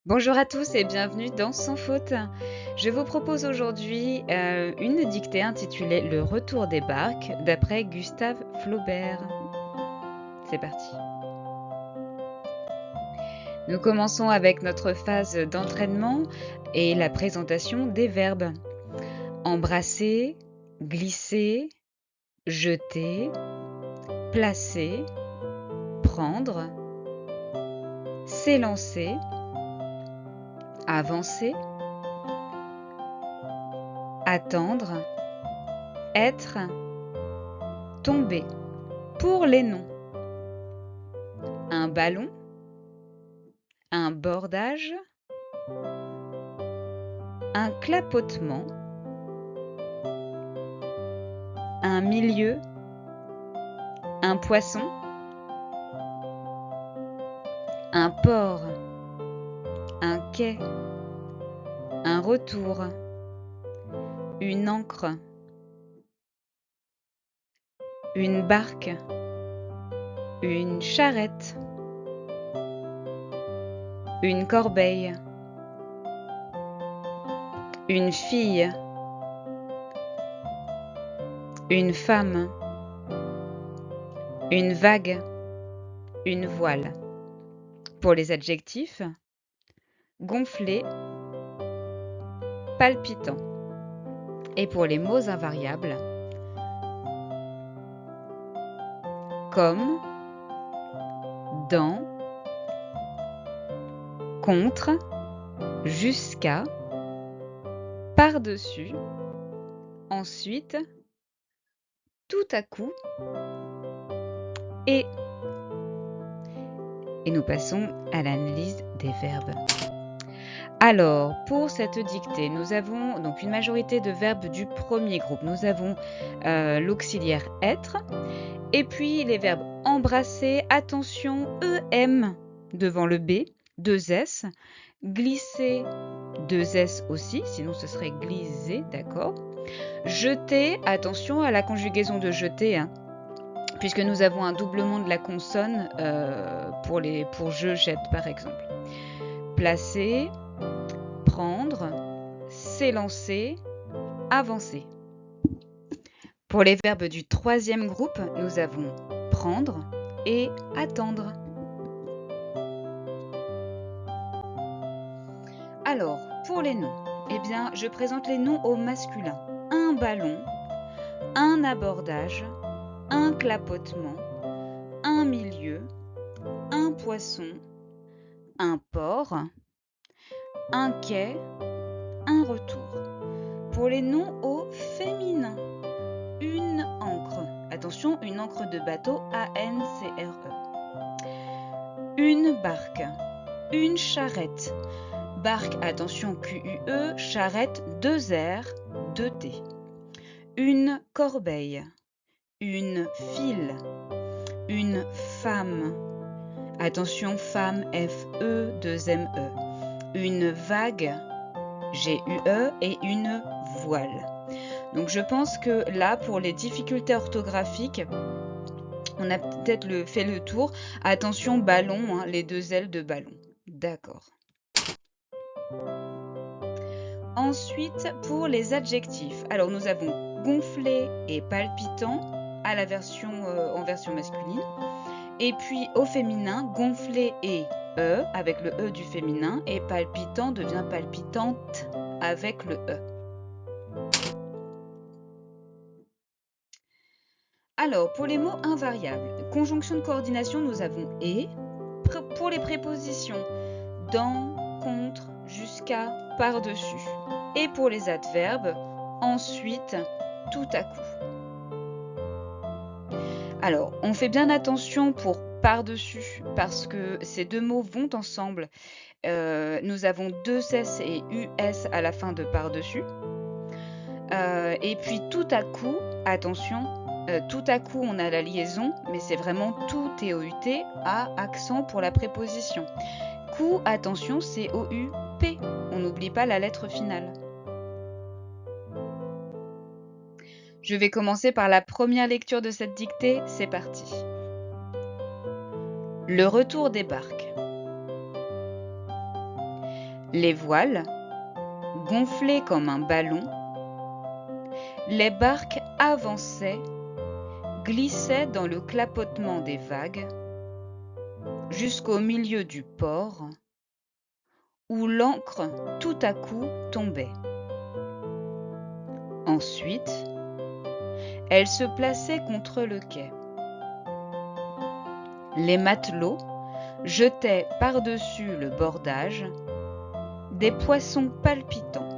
Bonjour à tous et bienvenue dans Sans faute. Je vous propose aujourd'hui une dictée intitulée Le retour des barques d'après Gustave Flaubert. C'est parti. Nous commençons avec notre phase d'entraînement et la présentation des verbes. Embrasser, glisser, jeter, placer, prendre, s'élancer, avancer, attendre, être, tomber. Pour les noms, un ballon, un bordage, un clapotement, un milieu, un poisson, un port, un quai, un retour, une ancre, une barque, une charrette, une corbeille, une fille, une femme, une vague, une voile. Pour les adjectifs, gonflé, palpitant. Et pour les mots invariables, comme, dans, contre, jusqu'à, par-dessus, ensuite, tout à coup, et nous passons à l'analyse des verbes. Alors, pour cette dictée, nous avons donc une majorité de verbes du premier groupe. Nous avons l'auxiliaire être, et puis les verbes embrasser, attention, EM devant le B, 2 S, glisser, 2 S aussi, sinon ce serait glisser, d'accord. Jeter, attention à la conjugaison de jeter, hein, puisque nous avons un doublement de la consonne pour je jette par exemple. Placer, prendre, s'élancer, avancer. Pour les verbes du troisième groupe, nous avons prendre et attendre. Alors, pour les noms, eh bien, je présente les noms au masculin. Un ballon, un abordage, un clapotement, un milieu, un poisson, un port, un quai, un retour. Pour les noms au féminin, une ancre. Attention, une ancre de bateau, A-N-C-R-E. Une barque, une charrette. Barque, attention, Q-U-E, charrette, 2 R, 2 T. Une corbeille, une file, une femme. Attention, femme, F-E, 2 M-E. Une vague, G-U-E, et une voile. Donc je pense que là, pour les difficultés orthographiques, on a peut-être fait le tour. Attention, ballon, hein, les 2 ailes de ballon. D'accord. Ensuite, pour les adjectifs. Alors nous avons gonflé et palpitant à la version, en version masculine. Et puis au féminin, gonflé et E avec le E du féminin, et palpitant devient palpitante avec le E. Alors, pour les mots invariables, conjonction de coordination, nous avons et. Pour les prépositions, dans, contre, jusqu'à, par-dessus. Et pour les adverbes, ensuite, tout à coup. Alors, on fait bien attention pour par-dessus, parce que ces deux mots vont ensemble. Nous avons 2 S et US à la fin de par-dessus. Et puis tout à coup, attention, tout à coup on a la liaison, mais c'est vraiment tout T-O-U-T à accent pour la préposition. Coup, attention, c'est O-U-P. On n'oublie pas la lettre finale. Je vais commencer par la première lecture de cette dictée, c'est parti. Le retour des barques. Les voiles, gonflées comme un ballon, les barques avançaient, glissaient dans le clapotement des vagues, jusqu'au milieu du port, où l'ancre tout à coup tombait. Ensuite, elle se plaçait contre le quai. Les matelots jetaient par-dessus le bordage des poissons palpitants.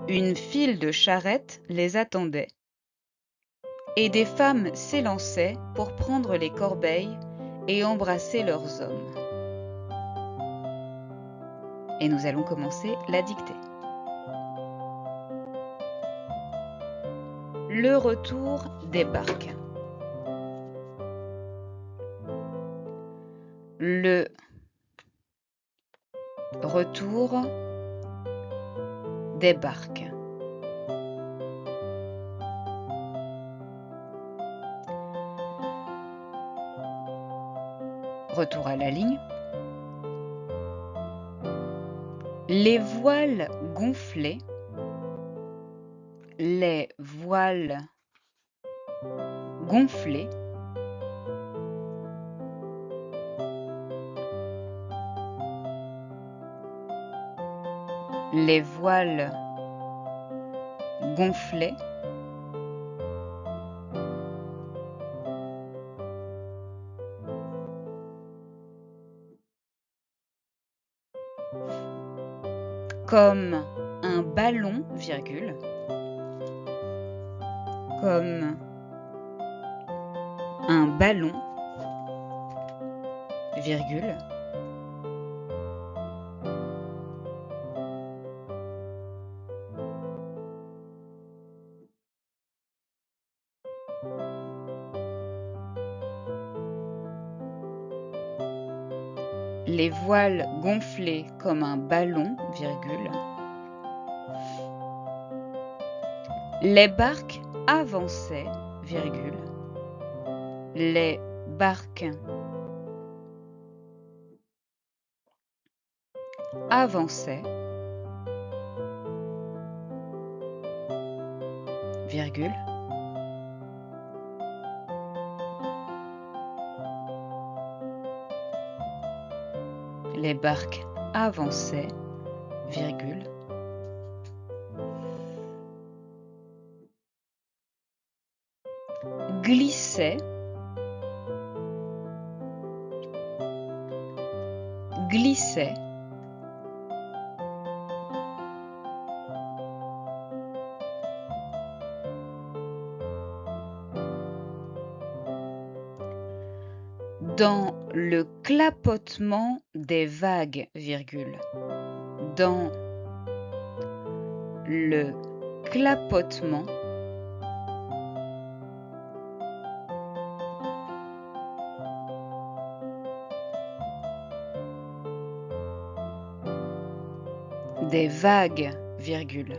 Une file de charrettes les attendait, et des femmes s'élançaient pour prendre les corbeilles et embrasser leurs hommes. Et nous allons commencer la dictée. Le retour des barques. Le retour des barques. Retour à la ligne. Les voiles gonflées. Les voiles gonflées. Les voiles gonflées. Comme un ballon, virgule. Comme un ballon, virgule. Les voiles gonflées comme un ballon, virgule. Les barques avançaient, virgule. Les barques avançaient, virgule. Les barques avançaient, virgule. Glissaient, glissaient. Dans le clapotement des vagues, virgule. Dans le clapotement des vagues, virgule.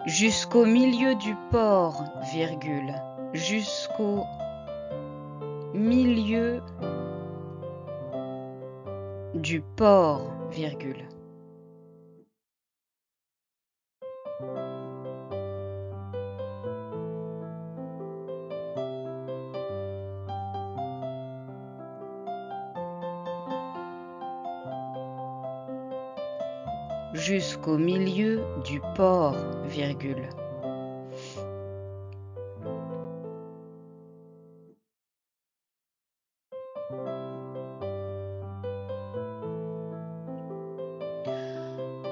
Jusqu'au milieu du port, virgule. Jusqu'au milieu du port, virgule. Jusqu'au milieu du port, virgule.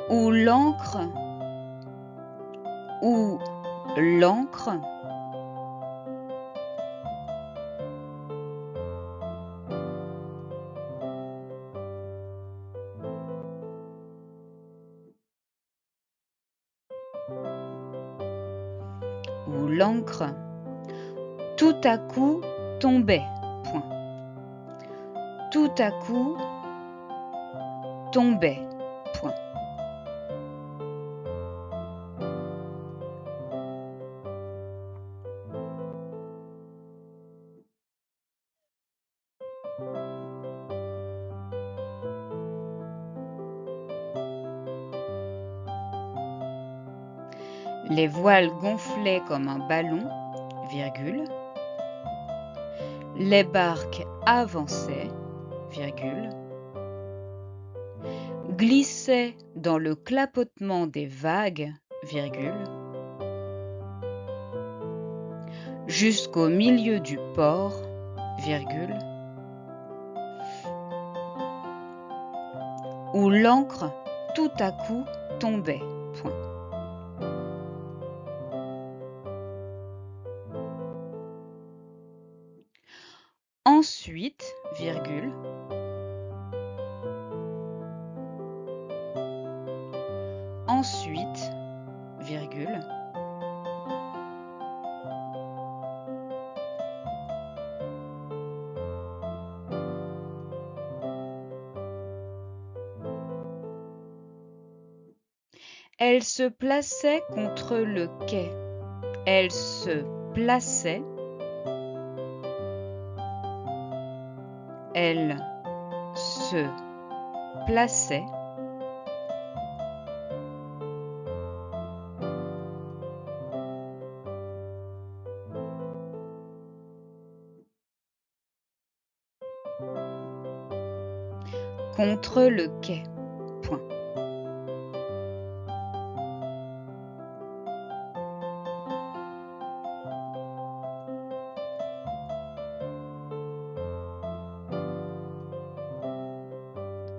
Où l'ancre, où l'ancre où l'ancre tout à coup tombait, point. Tout à coup tombait, point. Les voiles gonflaient comme un ballon, virgule. Les barques avançaient, virgule. Glissaient dans le clapotement des vagues, virgule. Jusqu'au milieu du port, virgule. Où l'ancre tout à coup tombait, point. Ensuite, virgule. Ensuite, virgule. Elle se plaçait contre le quai. Elle se plaçait. Elle se plaçait. Contre le quai, point.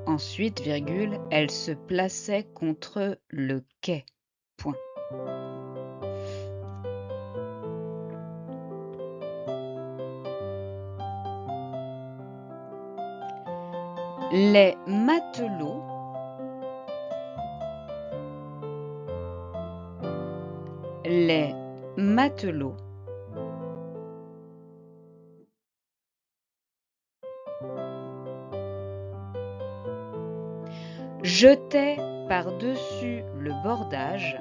Ensuite, virgule, elle se plaçait contre le quai, point. Les matelots jetaient par-dessus le bordage,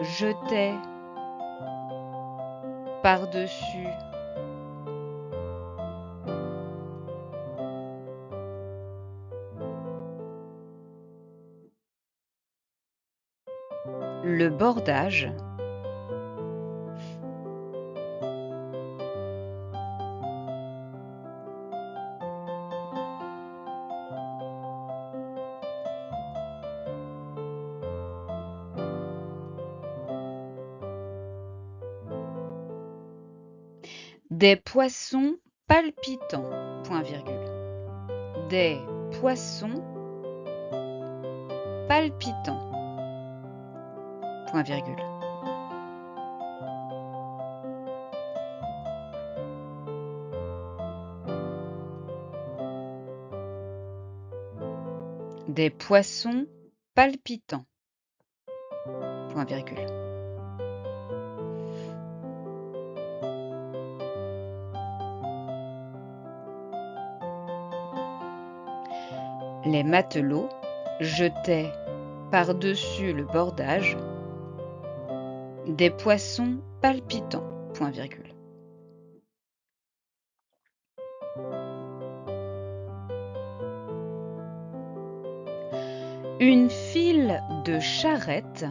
jetaient par-dessus le bordage, des poissons palpitants, point virgule. Des poissons palpitants, point virgule. Des poissons palpitants, point virgule. Les matelots jetaient par-dessus le bordage des poissons palpitants, point virgule. Une file de charrettes,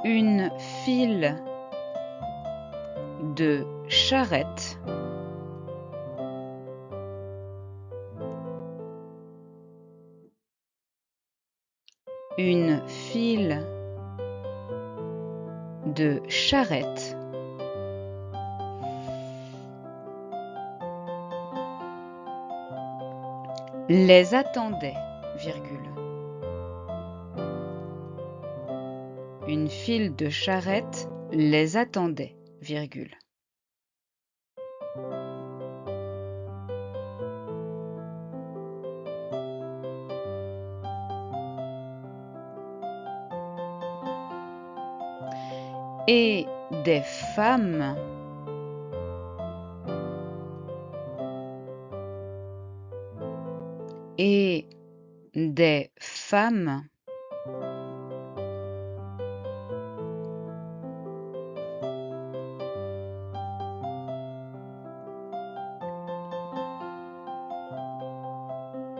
une file de charrettes une file de charrettes les attendait, virgule. Une file de charrettes les attendait, virgule. Et des femmes et des femmes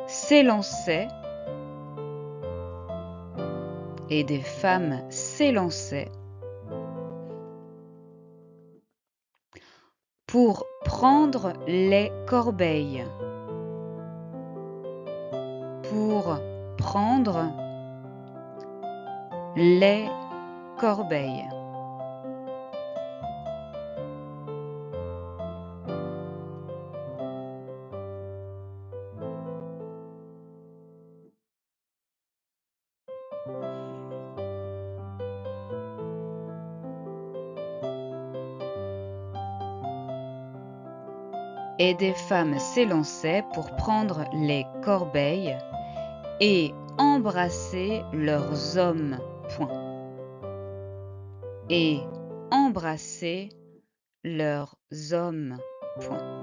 s'élançaient et des femmes s'élançaient pour prendre les corbeilles. Pour prendre les corbeilles. Et des femmes s'élançaient pour prendre les corbeilles et embrasser leurs hommes. Point. Et embrasser leurs hommes. Point.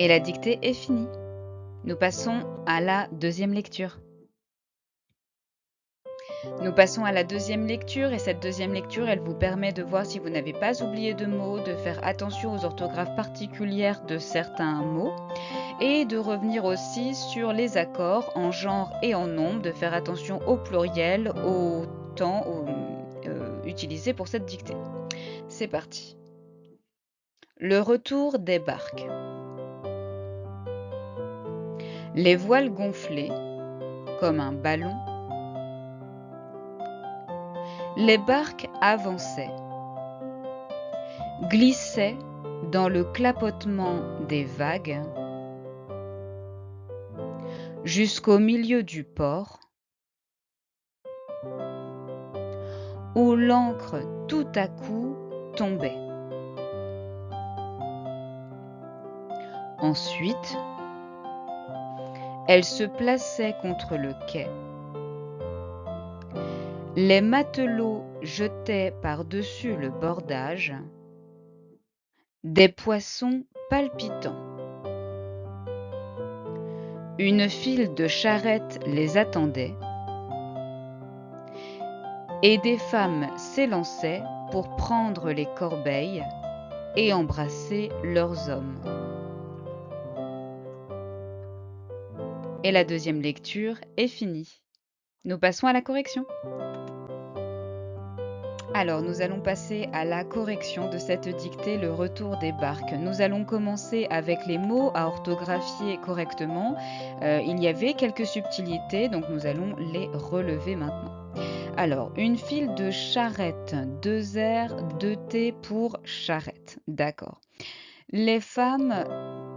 Et la dictée est finie. Nous passons à la deuxième lecture. Nous passons à la deuxième lecture et cette deuxième lecture, elle vous permet de voir si vous n'avez pas oublié de mots, de faire attention aux orthographes particulières de certains mots et de revenir aussi sur les accords en genre et en nombre, de faire attention au pluriel, au temps utilisé pour cette dictée. C'est parti. Le retour des barques. Les voiles gonflées comme un ballon. Les barques avançaient, glissaient dans le clapotement des vagues jusqu'au milieu du port où l'ancre tout à coup tombait. Ensuite, elle se plaçait contre le quai. Les matelots jetaient par-dessus le bordage des poissons palpitants. Une file de charrettes les attendait et des femmes s'élançaient pour prendre les corbeilles et embrasser leurs hommes. Et la deuxième lecture est finie. Nous passons à la correction. Alors, nous allons passer à la correction de cette dictée, le retour des barques. Nous allons commencer avec les mots à orthographier correctement. Il y avait quelques subtilités, donc nous allons les relever maintenant. Alors, une file de charrettes, 2 R, 2 T pour charrette. D'accord. Les femmes,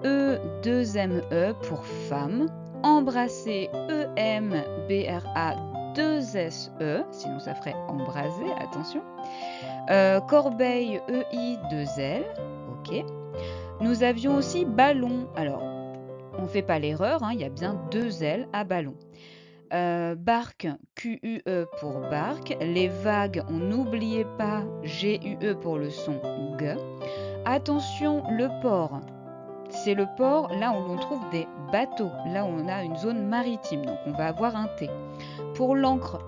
E, 2 M, E pour femmes. Embrasser, E, M, B, R, A, 2 S, E, sinon ça ferait embraser, attention. Corbeille, EI, 2 L, ok. Nous avions aussi ballon, alors on ne fait pas l'erreur, il y a bien 2 L à ballon. Barque, QUE pour barque. Les vagues, on n'oubliait pas GUE pour le son G. Attention, le port. C'est le port là où l'on trouve des bateaux, là où on a une zone maritime, donc on va avoir un T. Pour l'encre,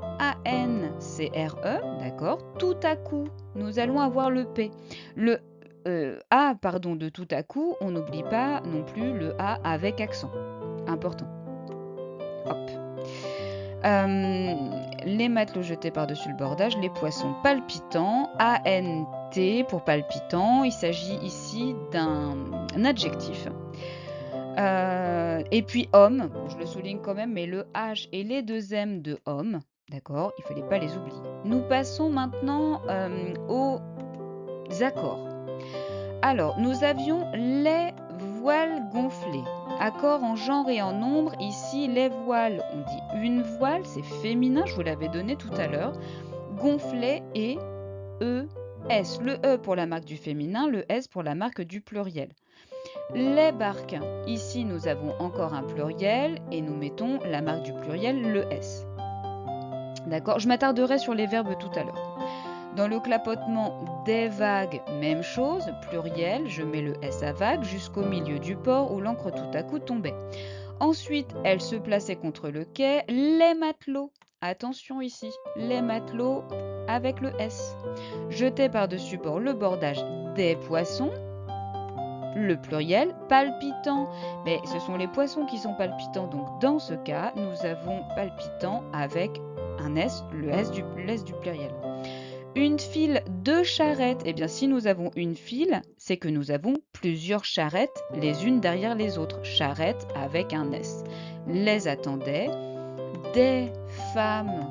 ANCRE, d'accord. Tout à coup, nous allons avoir le P. Le A, pardon, de tout à coup, on n'oublie pas non plus le A avec accent. Important. Hop. Les matelots jetés par-dessus le bordage, les poissons palpitants, ANT pour palpitant, il s'agit ici d'un adjectif. Et puis homme, bon, je le souligne quand même, mais le H et les 2 M de homme, d'accord, il ne fallait pas les oublier. Nous passons maintenant aux accords. Alors, nous avions les voiles gonflées. Accord en genre et en nombre. Ici, les voiles, on dit une voile, c'est féminin, je vous l'avais donné tout à l'heure. Gonflé et ES. Le E pour la marque du féminin, le S pour la marque du pluriel. Les barques, ici nous avons encore un pluriel et nous mettons la marque du pluriel, le S. D'accord, je m'attarderai sur les verbes tout à l'heure. Dans le clapotement des vagues, même chose, pluriel, je mets le S à vague jusqu'au milieu du port où l'ancre tout à coup tombait. Ensuite, elle se plaçait contre le quai, les matelots. attention ici, les matelots avec le S. Jetaient par-dessus bord le bordage des poissons, le pluriel, palpitant. Mais ce sont les poissons qui sont palpitants, donc dans ce cas, nous avons palpitant avec un S, le S du pluriel. Une file de charrettes. Eh bien, si nous avons une file, c'est que nous avons plusieurs charrettes, les unes derrière les autres. Charrettes avec un S. Les attendaient. Des femmes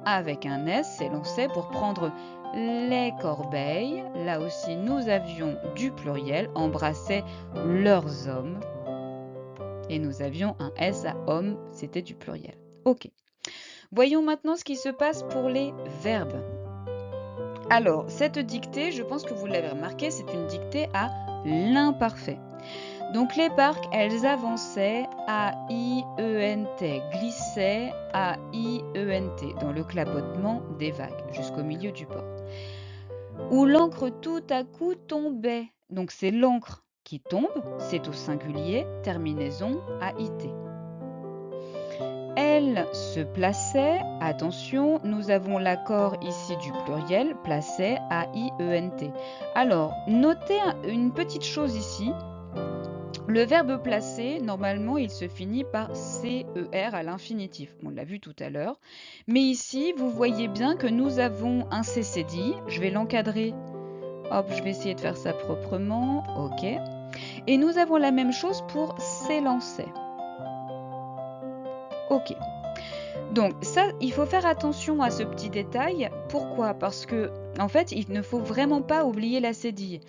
avec un S s'élançaient pour prendre les corbeilles. Là aussi, nous avions du pluriel, embrassaient leurs hommes. Et nous avions un S à homme, c'était du pluriel. Ok. Voyons maintenant ce qui se passe pour les verbes. Alors, cette dictée, je pense que vous l'avez remarqué, c'est une dictée à l'imparfait. Donc les barques, elles avançaient A-I-E-N-T, glissaient A-I-E-N-T dans le clapotement des vagues jusqu'au milieu du port. Où l'encre tout à coup tombait. Donc c'est l'encre qui tombe, c'est au singulier, terminaison A-I-T. Elle se plaçait, attention, nous avons l'accord ici du pluriel, plaçait A-I-E-N-T. Alors, notez une petite chose ici. Le verbe placer, normalement, il se finit par CER à l'infinitif. On l'a vu tout à l'heure. Mais ici, vous voyez bien que nous avons un CCDI. Je vais l'encadrer. Hop, je vais essayer de faire ça proprement. OK. Et nous avons la même chose pour s'élancer. OK. Donc ça, il faut faire attention à ce petit détail. Pourquoi? Parce que, en fait, il ne faut vraiment pas oublier la cédille.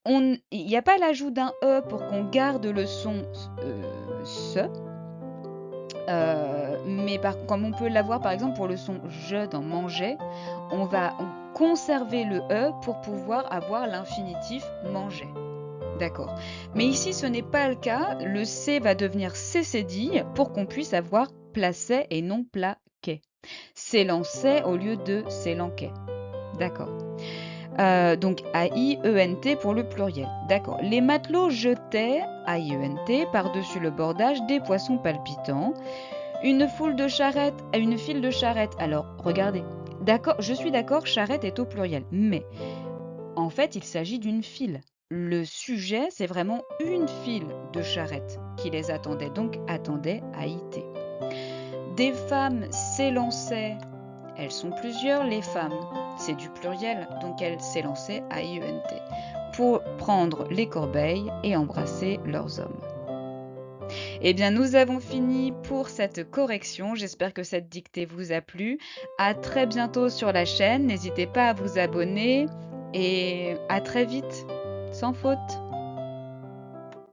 Il n'y a pas l'ajout d'un E pour qu'on garde le son se. Mais comme on peut l'avoir par exemple pour le son je dans manger, on va conserver le E pour pouvoir avoir l'infinitif manger. D'accord. Mais ici, ce n'est pas le cas. Le C va devenir CCDI pour qu'on puisse avoir plaçait et non plaquait. S'élançait au lieu de s'élanquait. D'accord. Donc A-I-E-N-T pour le pluriel. D'accord. Les matelots jetaient, A-I-E-N-T, par-dessus le bordage des poissons palpitants. Une file de charrettes. Alors, regardez. D'accord, je suis d'accord, charrette est au pluriel. Mais, en fait, il s'agit d'une file. Le sujet, c'est vraiment une file de charrettes qui les attendait. Donc, attendait A-I-T. Des femmes s'élançaient. Elles sont plusieurs, les femmes. C'est du pluriel, donc elles s'élançaient A-I-E-N-T pour prendre les corbeilles et embrasser leurs hommes. Eh bien, nous avons fini pour cette correction. J'espère que cette dictée vous a plu. À très bientôt sur la chaîne. N'hésitez pas à vous abonner et à très vite, sans faute.